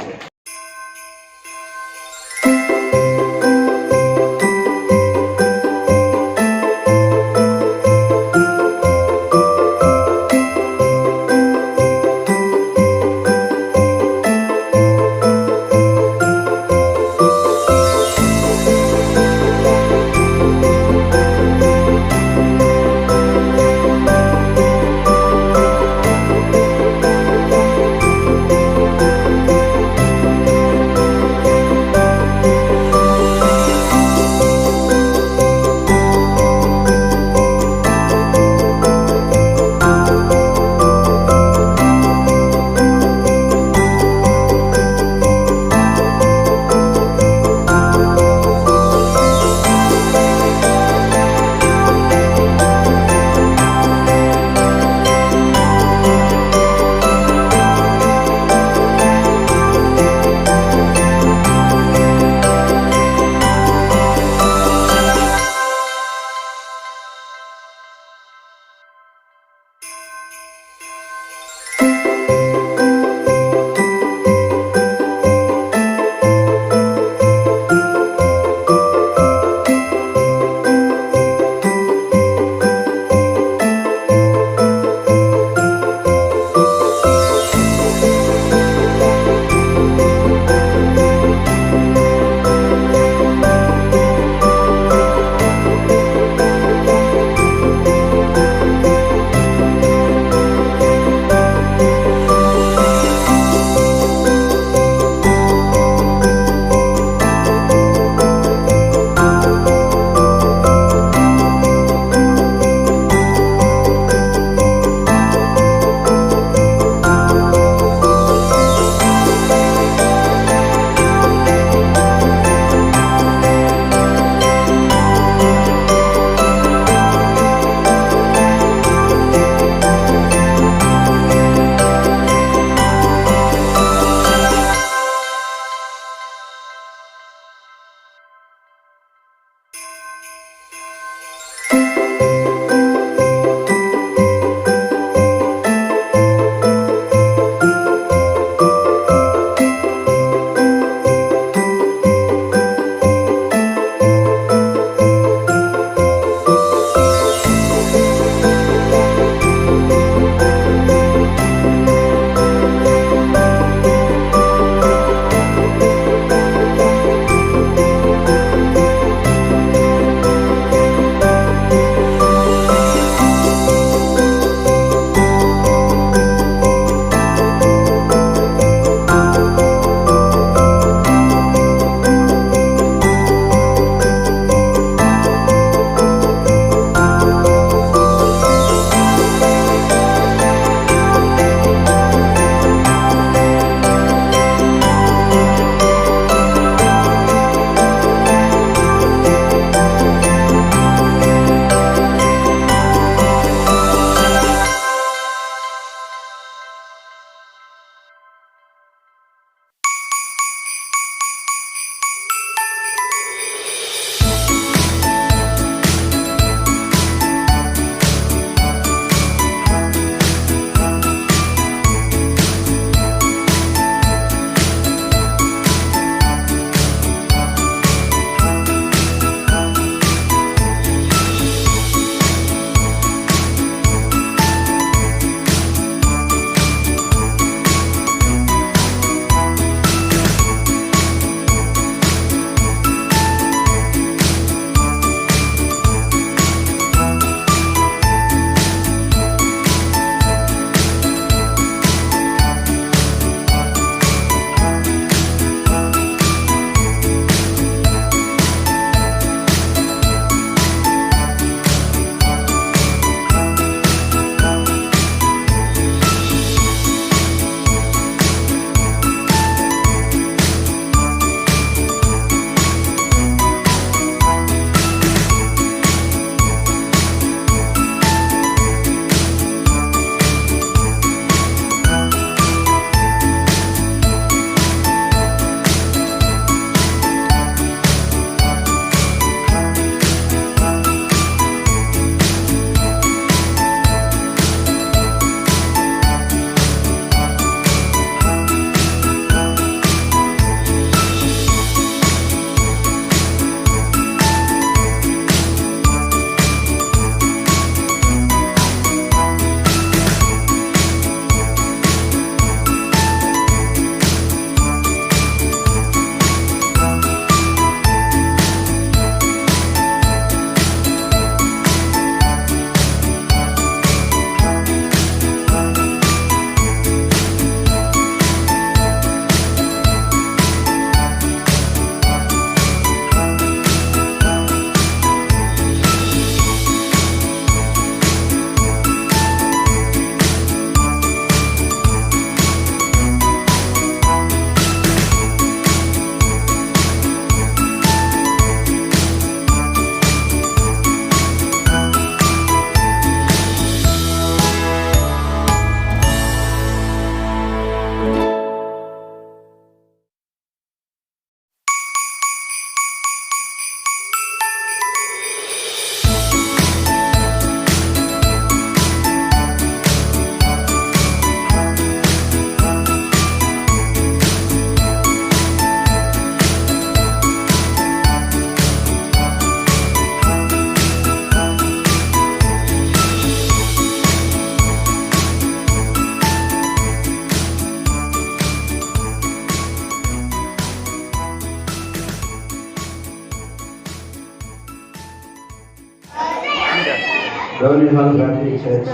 రెవెన్యూ హాల్ గాంధీ చర్చ్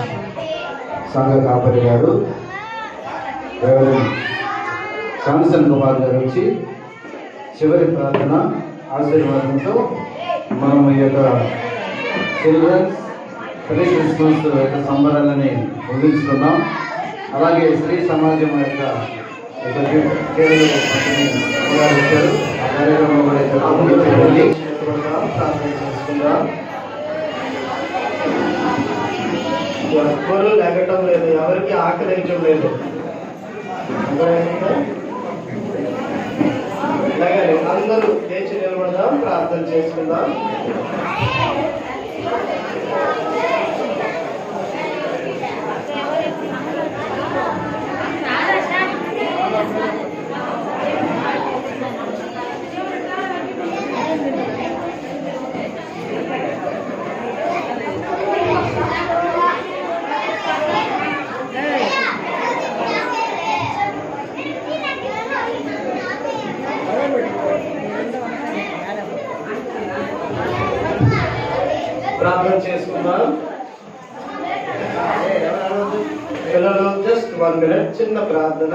సంఘ కాపరి గారు రెవెన్యూ శాంసన్ కుమార్ గారు వచ్చి చివరి ప్రార్థన ఆశీర్వాదంతో మనం ఈ యొక్క చిల్డ్రన్స్ ప్రీ క్రిస్మస్ యొక్క సంబరాలని ముగించుకున్నాం. అలాగే స్త్రీ సమాజం యొక్క ఇచ్చారు. ఆ కార్యక్రమం కూడా ప్రార్థన చేసుకుందాం. ఎవ్వరూ లేకటం లేదు, ఎవరికి ఆకలించడం లేదు. ఇలాగే అందరూ లేచి నిలబడదాం, ప్రార్థన చేసుకుందాం. ప్రార్థన చేసుకుందాం. పిల్లలు జస్ట్ 1 minute చిన్న ప్రార్థన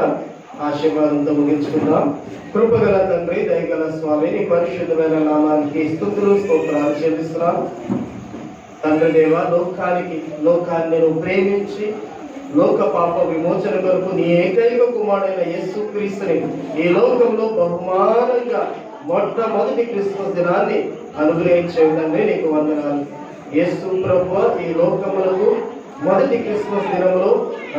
ఆశీర్వాదంతో ముగించుకుందాం. కృపగల తండ్రి, దయగల స్వామి, నీ పరిశుద్ధమైన నామానికి స్తుతులు స్తోత్రాలు చెల్లిస్తున్నాం. తండ్రి దేవ, లోకాన్ని నువ్వు ప్రేమించి లోక పాప విమోచన కొరకు నీ ఏకైక కుమారుడైన యేసుక్రీస్తుని ఈ లోకంలో బహుమానంగా మొట్టమొదటి క్రిస్మస్ దినాన్ని అనుగ్రహించే తండ్రి నీకు వందనాలు. యేసు ప్రభువా, ఈ లోకములకు మొదటి క్రిస్మస్ దినంలో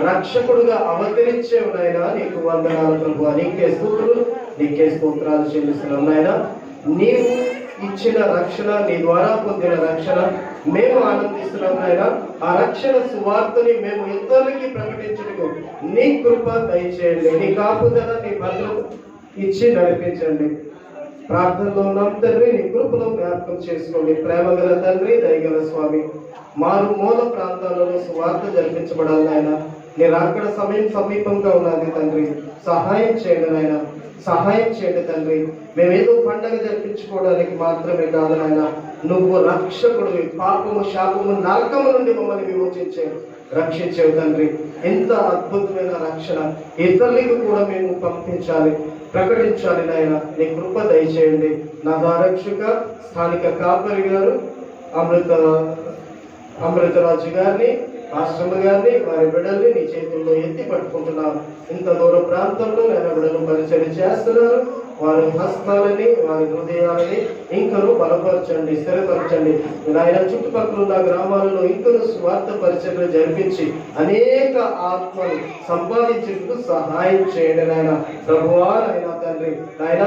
రక్షకుడుగా అవతరించే నాయనా నీకు వందనాలు ప్రభువా. నీకే స్తుతులు, నీకే స్తోత్రాలు చెల్లిస్తున్నాం నాయనా. నీవు ఇచ్చిన రక్షణ, నీ ద్వారా పొందిన రక్షణ మేము ఆనందిస్తున్నాం నాయనా. ఆ రక్షణ సువార్తని మేము ఇతరులకి ప్రకటించడానికి నీ కృప దయచేయండి. నీ కాపుదల, నీ భద్రత ఇచ్చి నడిపించండి. ప్రార్థనలో ఉన్నాం తండ్రి, నీ కృపలో జ్ఞాపకం చేసుకోండి. ప్రేమగల తండ్రి, దయగల స్వామి, మారుమూల ప్రాంతాలలో సువార్త జరిపించబడాలి నాయన. నీ రాకడ సమయం సమీపంగా ఉన్నది తండ్రి, సహాయం చేయండి నాయన, సహాయం చేయండి తండ్రి. మేమేదో పండగ జరిపించుకోవడానికి మాత్రమే కాదు నాయన, నువ్వు రక్షకుడివి. పాపము, శాపము, నరకము నుండి మమ్మల్ని రక్షించేవు తండ్రి. ఎంత అద్భుతమైన రక్షణ ఇతరులకు కూడా మేము పంపించాలి, ప్రకటించాలి నాయన. నీ కృప దయచేయండి. నా రక్షక స్థానిక కాపరి గారు అమృతరాజు గారిని, ఆశ్రమ గారిని, వారి బిడ్డల్ని నీ చేతుల్లో ఎత్తి పట్టుకుంటున్నాం. ఇంత దూర ప్రాంతంలో నేను బిడ్డలు పరిచయం చేస్తున్నారు. వారి హస్తాలని, వారి హృదయాలని ఇంకను బలపరచండి, స్థిరపరచండి నాయన. చుట్టుపక్కల ఉన్న గ్రామాలలో ఇంకను స్వార్థ పరిచయలు జరిపించి అనేక ఆత్మలు సంపాదించేందుకు సహాయం చేయండి నాయన. ప్రభువా నాయన తండ్రి, నాయన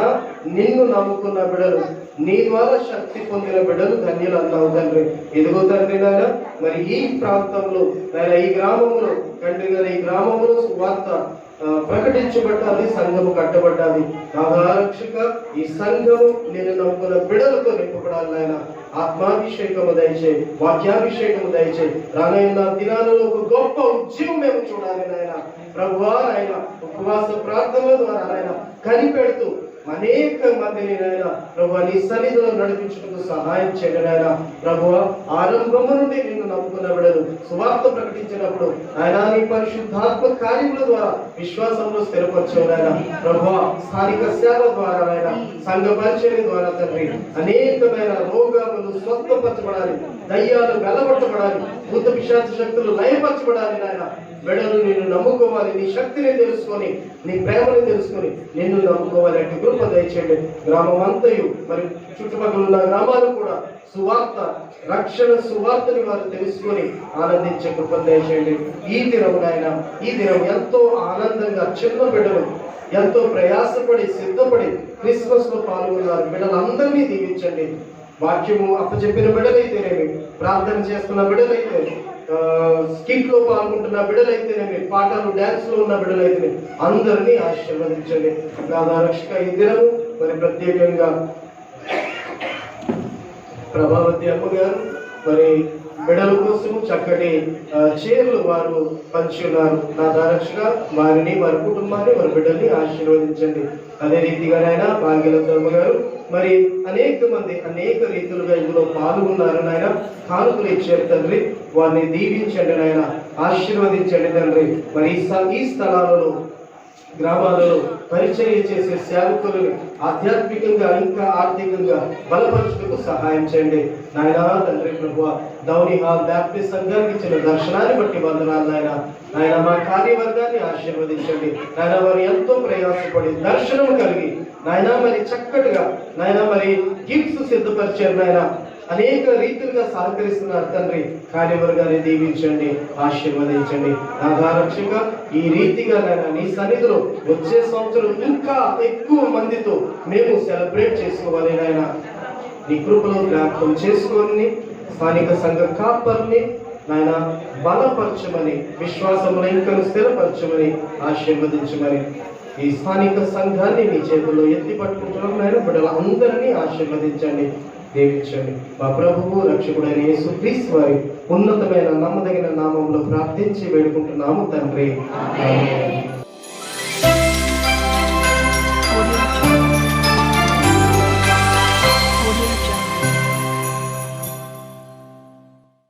నిన్ను నమ్ముకున్న బిడ్డలు, నీ ద్వారా శక్తి పొందిన బిడ్డలు ధన్యులు అన్నావు తండ్రి. ఇదిగో తండ్రి నాయన, మరి ఈ ప్రాంతంలో నాయన, ఈ గ్రామంలో తండ్రి గారు, ఈ గ్రామంలో సువార్త ప్రకటించబడ్డాలి, సంఘము కట్టబడ్డాలి. రక్షక, ఈ సంఘము నేను నమ్ముకున్న బిడలతో నింపబడాలి నాయన. ఆత్మాభిషేకము దయచేయి, వాక్యాభిషేకము దయచేయి. రానున్న దినాలలో ఒక గొప్ప ఉద్యమం మేము చూడాలి నాయన. ప్రభువా నాయన, ఉపవాస ప్రార్థనల ద్వారా నాయన కనిపెడుతూ అనేక మందిని నాయన ప్రభువా నీ సన్నిధిలో నడిపించుటకు సహాయం చేయండి నాయన. ప్రభువా, ఆరంభము నుండి నిన్ను నమ్ముకున్న బిడ్డలు సువార్త ప్రకటించినప్పుడు ఆయన నీ పరిశుద్ధాత్మ కార్యముల ద్వారా విశ్వాసంలో స్థిరపరచవు నాయన. ప్రభువా, స్థానిక సేవ ద్వారా నాయన, సంఘ పరిచర్య ద్వారా తండ్రి అనేకమైన రోగాలు స్వస్థపరచబడాలి, దయ్యాలు వెలగొట్టబడాలి, భూత పిశాచ శక్తులు లయపరచబడాలి నాయన. బిడ్డలు నిన్ను నమ్ముకోవాలి, నీ శక్తిని తెలుసుకొని, నీ ప్రేమని తెలుసుకొని నిన్ను నమ్ముకోవాలి. అటు కృప దయచేయండి. గ్రామం అంతయు మరి చుట్టుపక్కల ఉన్న గ్రామాలు కూడా సువార్త, రక్షణ సువార్తని వారు తెలుసుకొని ఆనందించే కృప దయచేయండి. ఈ దినం నాయన, ఈ దినం ఎంతో ఆనందంగా చిన్న బిడ్డలు ఎంతో ప్రయాసపడి సిద్ధపడి క్రిస్మస్ లో పాల్గొన్నారు. బిడ్డలందరినీ దీవించండి. వాక్యము అప్పచెప్పిన బిడ్డలైతేనేమి, ప్రార్థన చేస్తున్న బిడ్డలైతే, స్కిట్ లో పాల్గొంటున్న బిడ్డలైతేనేమి, పాటలు డాన్స్ లో ఉన్న బిడ్డలైతే అందరినీ ఆశీర్వదించండి. రక్షక ఈ దినము మరి ప్రత్యేకంగా ప్రభావతి అమ్మ గారు మరి బిడ్డల కోసం చక్కటి చీరలు వారు పంచి ఉన్నారు. నా రక్షగా వారిని, వారి కుటుంబాన్ని, వారి బిడ్డల్ని ఆశీర్వదించండి. అదే రీతిగానైనా భాగ్యలమ్మ గారు మరి అనేక మంది అనేక రీతులుగా ఇందులో పాల్గొన్నారు నాయన. కానుకలు ఇచ్చారు తండ్రి, వారిని దీవించండి నాయన, ఆశీర్వదించండి తండ్రి. మరి ఈ స్థలాలలో, గ్రామాలలో పరిచర్య చేసే సేవకులను ఆధ్యాత్మికంగా ఇంకా ఆర్థికంగా బలపరచుటకు సహాయం చేయండి నాయన. తండ్రి ప్రభువా, దౌని హాల్ బ్యాప్టిస్ట్ సంఘానికి ఇచ్చిన దర్శనాన్ని బట్టి వందనాలు నాయన. నాయన మా కార్యవర్గాన్ని ఆశీర్వదించండి నాయన. వారు ఎంతో ప్రయాసపడి దర్శనం కలిగి నాయన మరి చక్కటిగా నాయన మరి గిఫ్ట్స్ సిద్ధపరిచారు నాయన. అనేక రీతులుగా సహకరిస్తున్నారు తండ్రి. కార్యవర్గాన్ని దీవించండి, ఆశీర్వదించండి. నా రక్షక ఈ రీతిగా నాయన నీ సన్నిధిలో వచ్చే సంవత్సరం ఇంకా ఎక్కువ మందితో మేము సెలబ్రేట్ చేసుకోవాలి నాయన. నీ కృపలో జ్ఞాపకం చేసుకొని స్థానిక సంఘ కాపర్ని నాయన బలపరచమని, విశ్వాసంలో ఇంకా స్థిరపరచమని, ఆశీర్వదించమని, ఈ స్థానిక సంఘాన్ని నీ చేతుల్లో ఎత్తి పట్టుకుంటున్నాం నాయన. బిడ్డలందరినీ ఆశీర్వదించండి, దీవించండి. మా ప్రభువు రక్షకుడైన యేసుక్రీస్తు వారి ఉన్నతమైన నమ్మదగిన నామంలో ప్రార్థించి వేడుకుంటున్నాము తండ్రి. ఆమేన్.